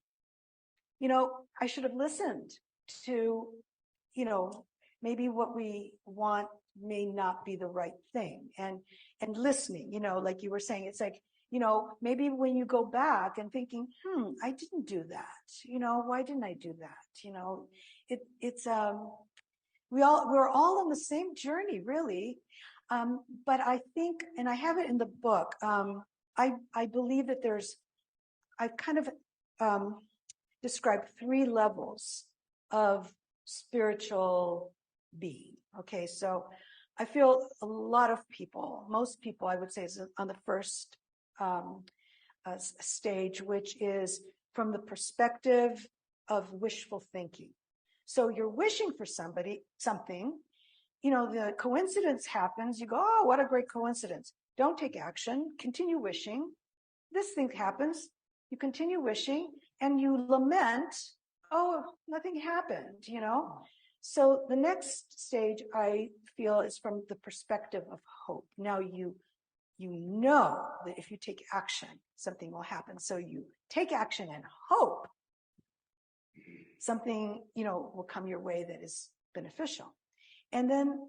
I should have listened to, maybe what we want may not be the right thing, and listening, like you were saying, it's like, maybe when you go back and thinking, I didn't do that. Why didn't I do that? we're all on the same journey, really. But I think, and I have it in the book, I believe that I've kind of described 3 levels of spiritual being. Okay, so I feel a lot of people, most people, I would say, is on the first stage, which is from the perspective of wishful thinking. So you're wishing for something, the coincidence happens. You go, oh, what a great coincidence. Don't take action. Continue wishing. This thing happens. You continue wishing and you lament, oh, nothing happened, So the next stage, I feel, is from the perspective of hope. Now you know that if you take action, something will happen. So you take action and hope something, will come your way that is beneficial. And then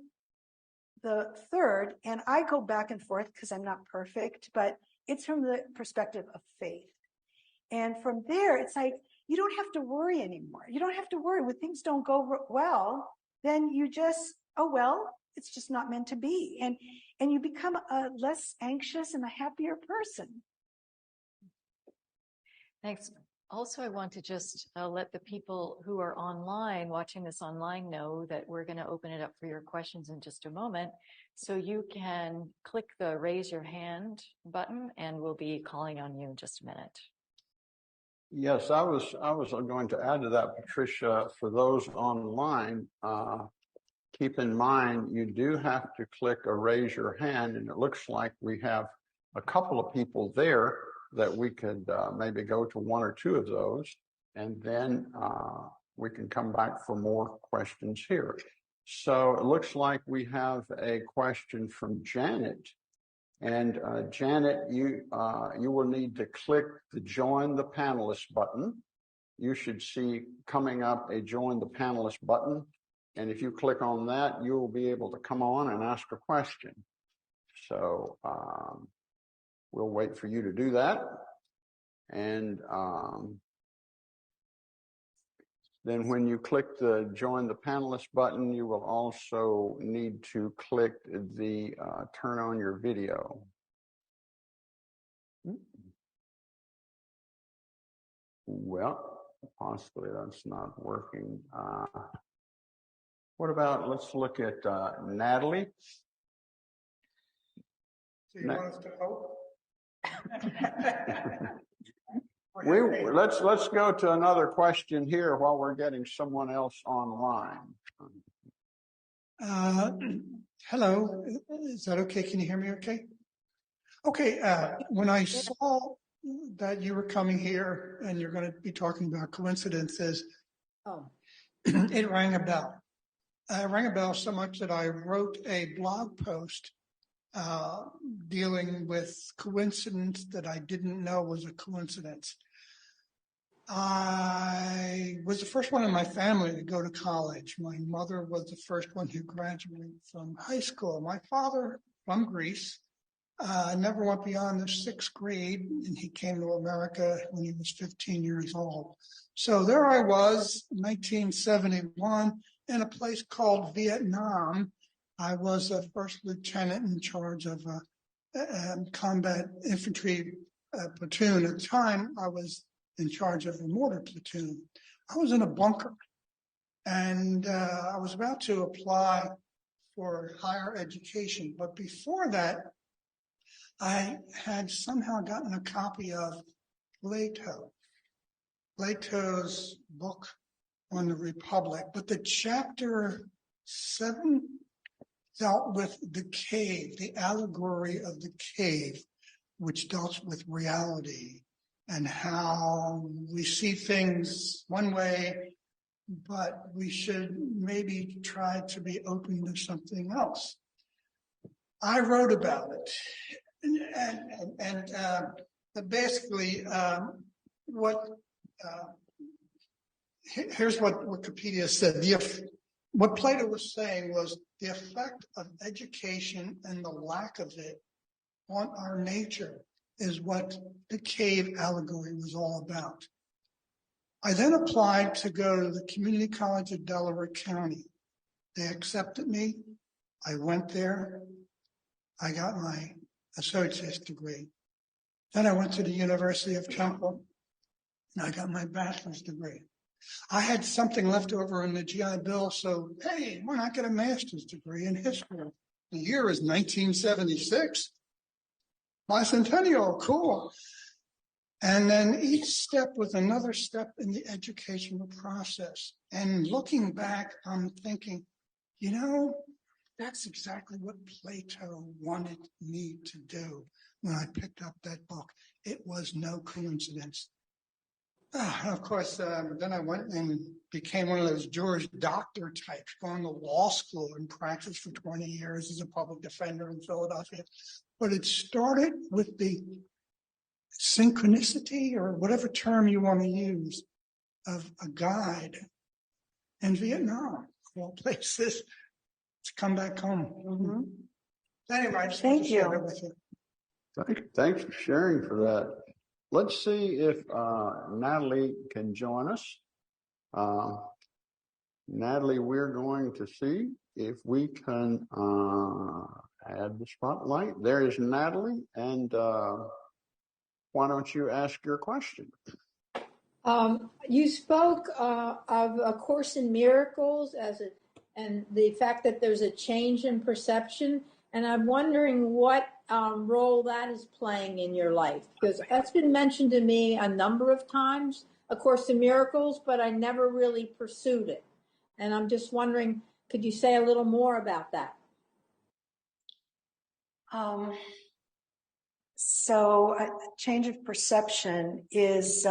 the third, and I go back and forth because I'm not perfect, but it's from the perspective of faith. And from there, it's like, you don't have to worry anymore. You don't have to worry when things don't go well, then you just, oh, well, it's just not meant to be. And you become a less anxious and a happier person. Thanks. Also, I want to just let the people who are online, watching this online, know that we're going to open it up for your questions in just a moment. So you can click the raise your hand button and we'll be calling on you in just a minute. Yes, I was going to add to that, Patricia, for those online, keep in mind, you do have to click a raise your hand, and it looks like we have a couple of people there that we could maybe go to 1 or 2 of those, and then we can come back for more questions here. So it looks like we have a question from Janet. And Janet, you will need to click the Join the Panelist button. You should see coming up a Join the Panelist button. And if you click on that, you will be able to come on and ask a question. So we'll wait for you to do that. And then when you click the Join the Panelist button, you will also need to click the turn on your video. Well, possibly that's not working. What about, let's look at Natalie. So you want us to hope? Let's go to another question here while we're getting someone else online. Hello, is that okay? Can you hear me okay? Okay, when I saw that you were coming here and you're going to be talking about coincidences, it rang a bell. It rang a bell so much that I wrote a blog post dealing with coincidence that I didn't know was a coincidence. I was the first one in my family to go to college. My mother was the first one who graduated from high school. My father, from Greece, never went beyond the 6th grade, and he came to America when he was 15 years old. So there I was, 1971, in a place called Vietnam. I was a first lieutenant in charge of a combat infantry platoon. At the time, I was in charge of a mortar platoon. I was in a bunker, and I was about to apply for higher education. But before that, I had somehow gotten a copy of Plato's book on the Republic, but the chapter 7 dealt with the cave, the allegory of the cave, which dealt with reality and how we see things one way, but we should maybe try to be open to something else. I wrote about it, and basically, here's what Wikipedia said. What Plato was saying was the effect of education and the lack of it on our nature is what the cave allegory was all about. I then applied to go to the Community College of Delaware County. They accepted me. I went there. I got my associate's degree. Then I went to the University of Temple, and I got my bachelor's degree. I had something left over in the GI Bill, so, hey, why not get a master's degree in history? The year is 1976. Bicentennial, cool. And then each step was another step in the educational process. And looking back, I'm thinking, you know, that's exactly what Plato wanted me to do when I picked up that book. It was no coincidence. Of course, then I went and became one of those Jewish doctor types, going to law school and practiced for 20 years as a public defender in Philadelphia. But it started with the synchronicity, or whatever term you want to use, of a guide in Vietnam, of all places, to come back home. Mm-hmm. Anyway, I just want to share that with you. Thanks for sharing for that. Let's see if Natalie can join us. Natalie, we're going to see if we can add the spotlight. There is Natalie, and why don't you ask your question? You spoke of A Course in Miracles and the fact that there's a change in perception, and I'm wondering what role that is playing in your life, because that's been mentioned to me a number of times, A Course in Miracles, but I never really pursued it. And I'm just wondering, could you say a little more about that? So a change of perception is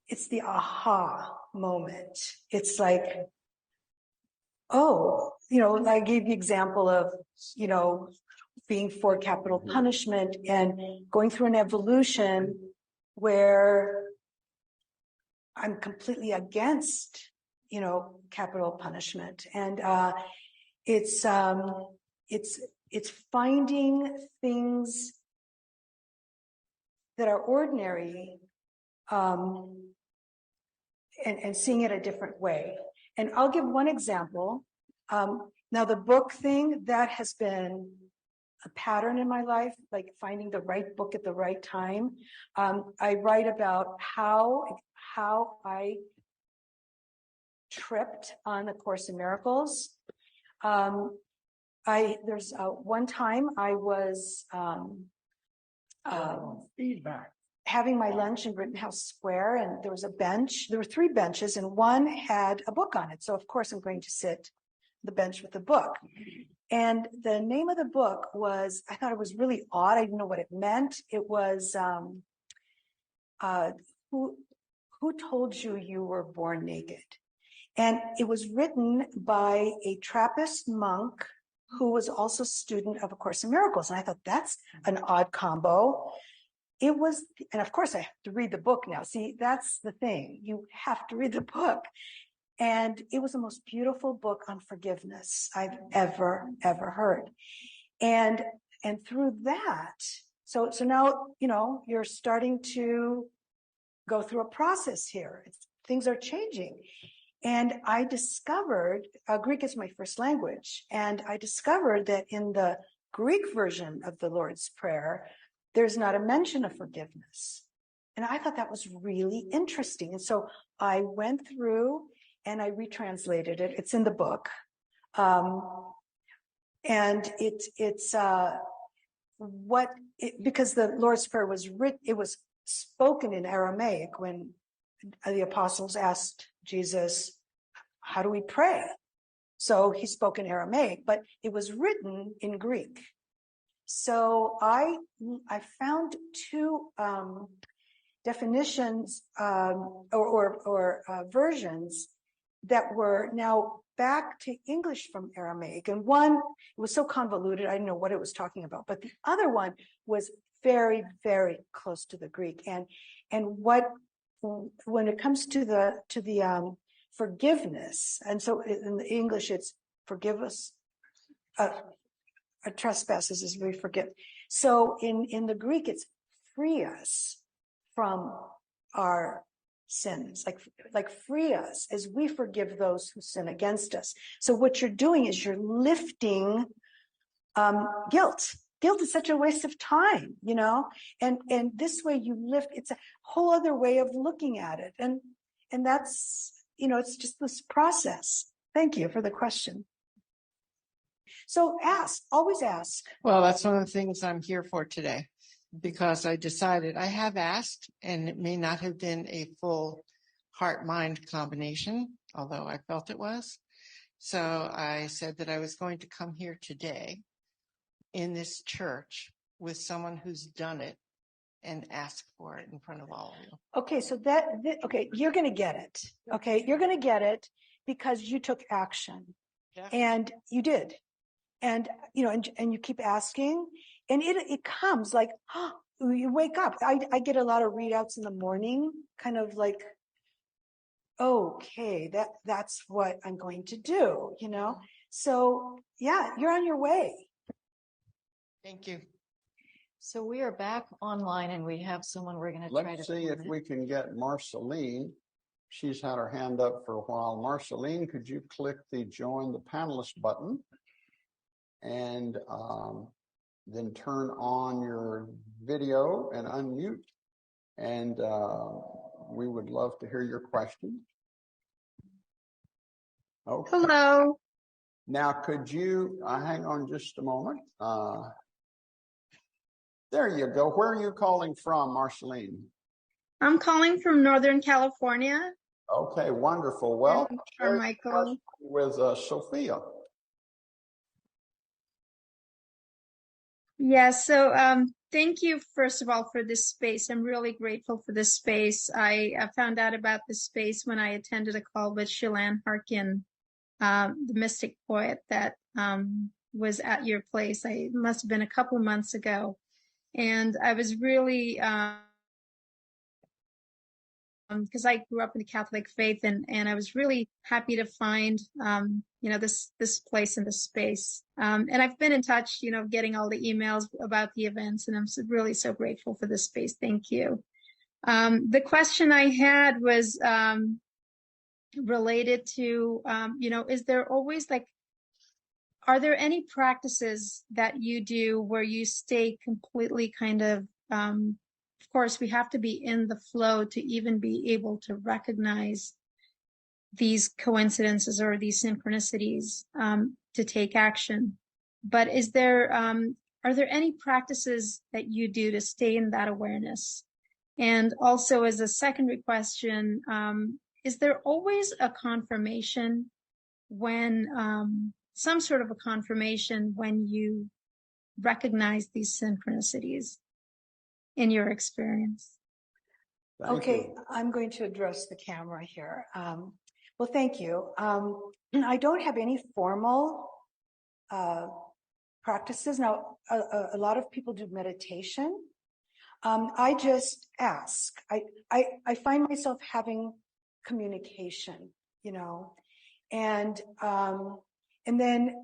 it's the aha moment. It's like, oh, I gave the example of, being for capital punishment and going through an evolution where I'm completely against, capital punishment. And it's finding things that are ordinary and seeing it a different way. And I'll give one example. Now, the book thing, that has been a pattern in my life, like finding the right book at the right time. I write about how I tripped on the Course in Miracles. There's one time I was having my lunch in Rittenhouse Square, and there was a bench. There were 3 benches, and one had a book on it. So of course I'm going to sit on the bench with the book. And the name of the book was, I thought it was really odd. I didn't know what it meant. It was Who Told You You Were Born Naked? And it was written by a Trappist monk who was also a student of A Course in Miracles. And I thought, that's an odd combo. It was, and of course I have to read the book now. See, that's the thing. You have to read the book. And it was the most beautiful book on forgiveness I've ever heard. And through that, so now, you're starting to go through a process here. Things are changing. And I discovered, Greek is my first language, and I discovered that in the Greek version of the Lord's Prayer, there's not a mention of forgiveness. And I thought that was really interesting. And so I went through and I retranslated it. It's in the book. And because the Lord's Prayer was written, it was spoken in Aramaic when the apostles asked Jesus, how do we pray? So he spoke in Aramaic, but it was written in Greek. So I found 2 definitions or versions that were now back to English from Aramaic. And one, it was so convoluted, I didn't know what it was talking about. But the other one was very, very close to the Greek. And when it comes to the forgiveness, and so in the English it's forgive us our trespasses as we forgive. So in the Greek it's free us from our sins, like free us as we forgive those who sin against us. So what you're doing is you're lifting guilt. Guilt is such a waste of time, and this way you lift. It's a whole other way of looking at it, and that's it's just this process. Thank you for the question. So always ask. Well, that's one of the things I'm here for today, because I decided I have asked, and it may not have been a full heart-mind combination, although I felt it was. So I said that I was going to come here today in this church with someone who's done it and ask for it in front of all of you. Okay, so okay, you're going to get it. Okay, you're going to get it because you took action, and you did, and and you keep asking, and it comes like, you wake up. I get a lot of readouts in the morning, kind of like, okay, that's what I'm going to do, So yeah, you're on your way. Thank you. So we are back online, and we have someone we're going to try to. Let's see if we can get Marceline. She's had her hand up for a while. Marceline, could you click the join the panelist button and then turn on your video and unmute? And we would love to hear your question. Okay. Hello. Now, could you hang on just a moment? There you go. Where are you calling from, Marceline? I'm calling from Northern California. Okay, wonderful. Well, Michael. With Sophia. Yeah, so thank you, first of all, for this space. I'm really grateful for this space. I found out about this space when I attended a call with Shalane Harkin, the mystic poet that was at your place. It must have been a couple of months ago. And I was really, because I grew up in the Catholic faith, and I was really happy to find, this place and this space. And I've been in touch, getting all the emails about the events, and I'm really so grateful for this space. Thank you. The question I had was related to, is there always are there any practices that you do where you stay completely kind of course, we have to be in the flow to even be able to recognize these coincidences or these synchronicities to take action. But are there any practices that you do to stay in that awareness? And also, as a secondary question, is there always a confirmation when some sort of a confirmation when you recognize these synchronicities in your experience? Okay, I'm going to address the camera here. Well, thank you. I don't have any formal practices. Now, a lot of people do meditation. I just ask. I find myself having communication, and then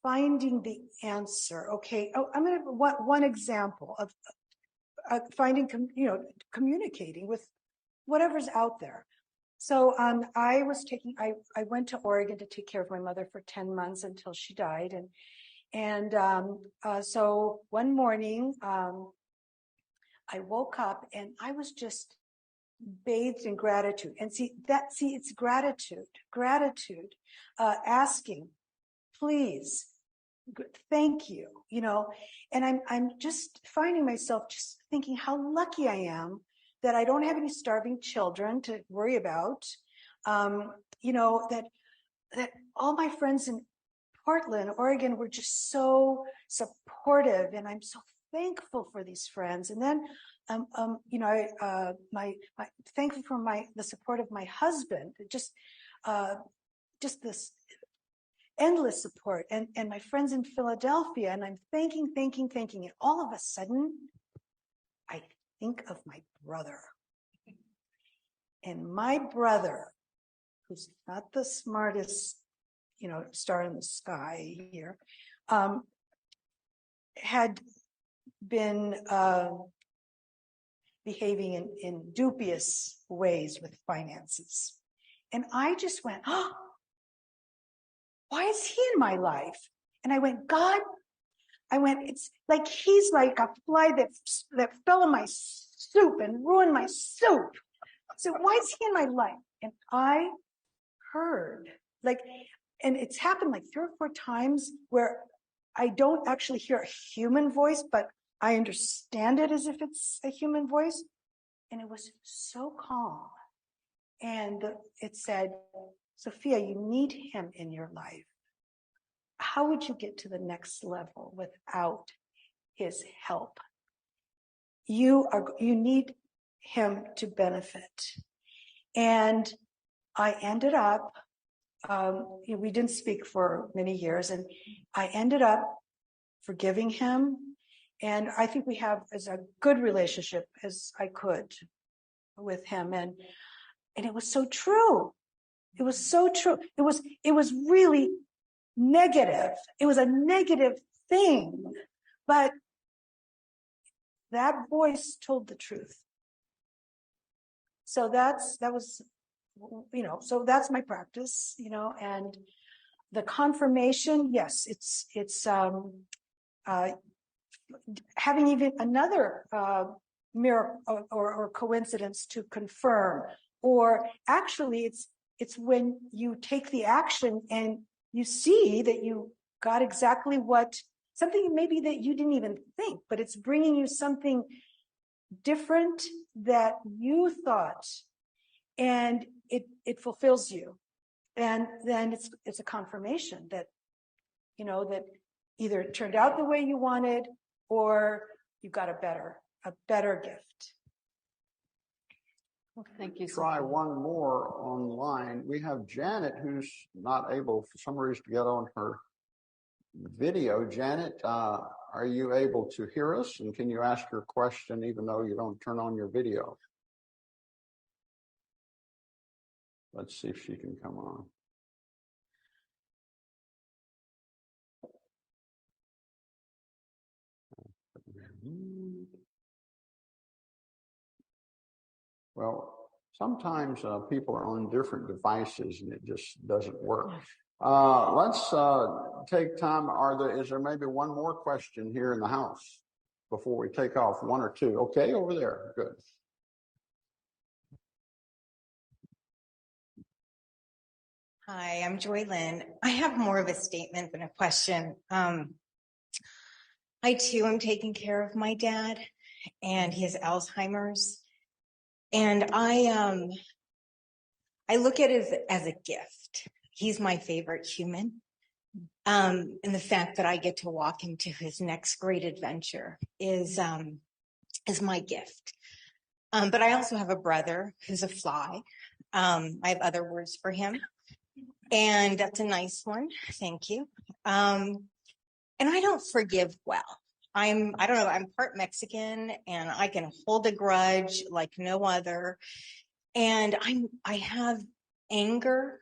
finding the answer. Okay. Oh, I'm going to one example of communicating with whatever's out there. So I went to Oregon to take care of my mother for 10 months until she died. And so one morning I woke up and I was just bathed in gratitude. And it's gratitude, asking, please, thank you, and I'm just finding myself just thinking how lucky I am that I don't have any starving children to worry about, that all my friends in Portland, Oregon were just so supportive, and I'm so thankful for these friends. And then, thankful for the support of my husband, just this endless support, and my friends in Philadelphia, and I'm thanking, and all of a sudden, I think of my brother. And my brother, who's not the smartest, star in the sky here, had been behaving in dubious ways with finances. And I just went, oh, why is he in my life? And I went, God, it's like he's like a fly that fell in my soup and ruined my soup. So why is he in my life? And I heard, and it's happened like 3 or 4 times where I don't actually hear a human voice, but I understand it as if it's a human voice. And it was so calm. And it said, Sophia, you need him in your life. How would you get to the next level without his help? You need him to benefit. And I ended up, we didn't speak for many years, and I ended up forgiving him. And I think we have as a good relationship as I could with him. And it was so true. It was so true. It was really negative. It was a negative thing, but that voice told the truth. So that was, so that's my practice, and the confirmation. Yes, it's having even another miracle or coincidence to confirm, or actually it's when you take the action and you see that you got exactly something maybe that you didn't even think, but it's bringing you something different that you thought, and it fulfills you. And then it's a confirmation that, that either it turned out the way you wanted, or you got a better gift. Well, thank you. Try one more online. We have Janet, who's not able for some reason to get on her video. Janet, are you able to hear us? And can you ask your question even though you don't turn on your video? Let's see if she can come on. Well, sometimes people are on different devices and it just doesn't work. Let's take time. Is there maybe one more question here in the house before we take off? 1 or 2. Okay, over there. Good. Hi, I'm Joy Lynn. I have more of a statement than a question. I too am taking care of my dad, and he has Alzheimer's. And I look at it as a gift. He's my favorite human. And the fact that I get to walk him to his next great adventure is my gift. But I also have a brother who's a fly. I have other words for him. And that's a nice one. Thank you. And I don't forgive well. I don't know, I'm part Mexican and I can hold a grudge like no other. And I have anger,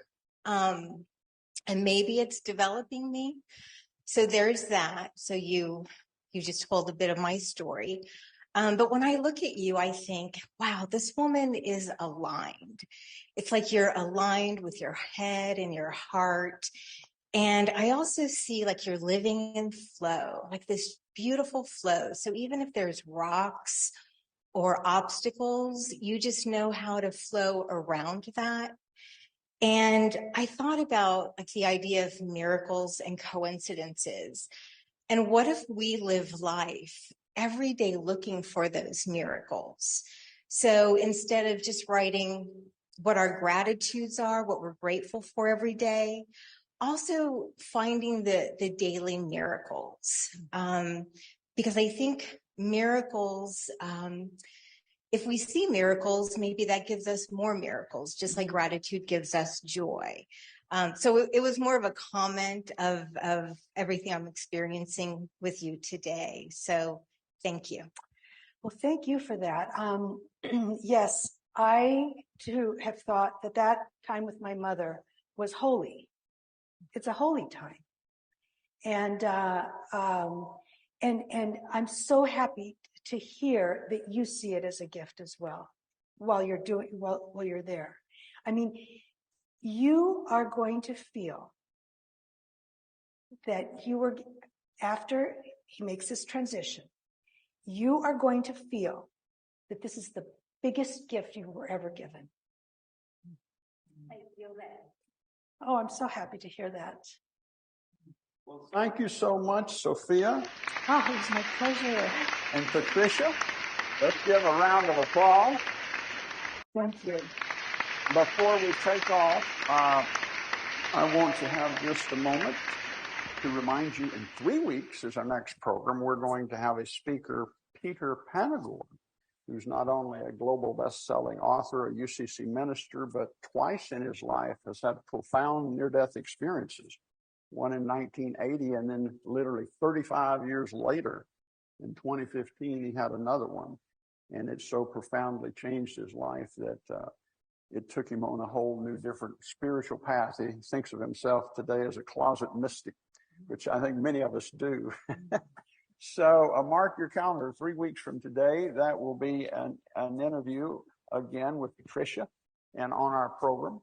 and maybe it's developing me. So there's that. So you just told a bit of my story. But when I look at you, I think, wow, this woman is aligned. It's like you're aligned with your head and your heart. And I also see like you're living in flow, like this beautiful flow. So even if there's rocks or obstacles, you just know how to flow around that. And I thought about like the idea of miracles and coincidences. And what if we live life every day looking for those miracles? So instead of just writing what our gratitudes are, what we're grateful for every day, also finding the daily miracles. Because I think miracles, if we see miracles, maybe that gives us more miracles, just like gratitude gives us joy. So it was more of a comment of everything I'm experiencing with you today. So thank you. Well, thank you for that. Yes, I too have thought that time with my mother was holy. It's a holy time. And I'm so happy to hear that you see it as a gift as well while you're there. I mean, you are going to feel that after he makes this transition, you are going to feel that this is the biggest gift you were ever given. I feel that. Oh, I'm so happy to hear that. Well, thank you so much, Sophia. Oh, it was my pleasure. And Patricia. Let's give a round of applause. Thank you. Before we take off, I want to have just a moment to remind you, in 3 weeks is our next program. We're going to have a speaker, Peter Panagore, who's not only a global best-selling author, a UCC minister, but twice in his life has had profound near-death experiences. One in 1980, and then literally 35 years later, in 2015, he had another one. And it so profoundly changed his life that it took him on a whole new, different spiritual path. He thinks of himself today as a closet mystic, which I think many of us do. So mark your calendar, 3 weeks from today. That will be an interview again with Patricia and on our program.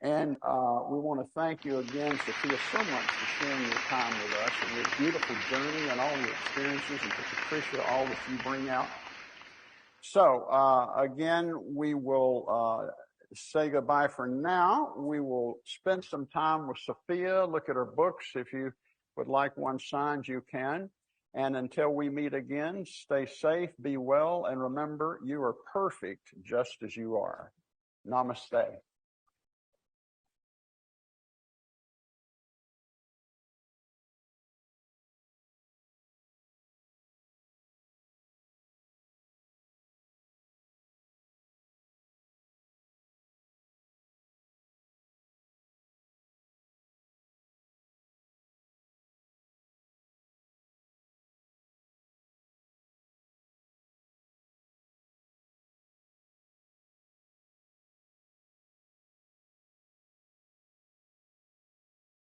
And we want to thank you again, Sophia, so much for sharing your time with us and your beautiful journey and all your experiences, and for Patricia, all that you bring out. So again, we will say goodbye for now. We will spend some time with Sophia, look at her books. If you would like one signed, you can. And until we meet again, stay safe, be well, and remember, you are perfect just as you are. Namaste.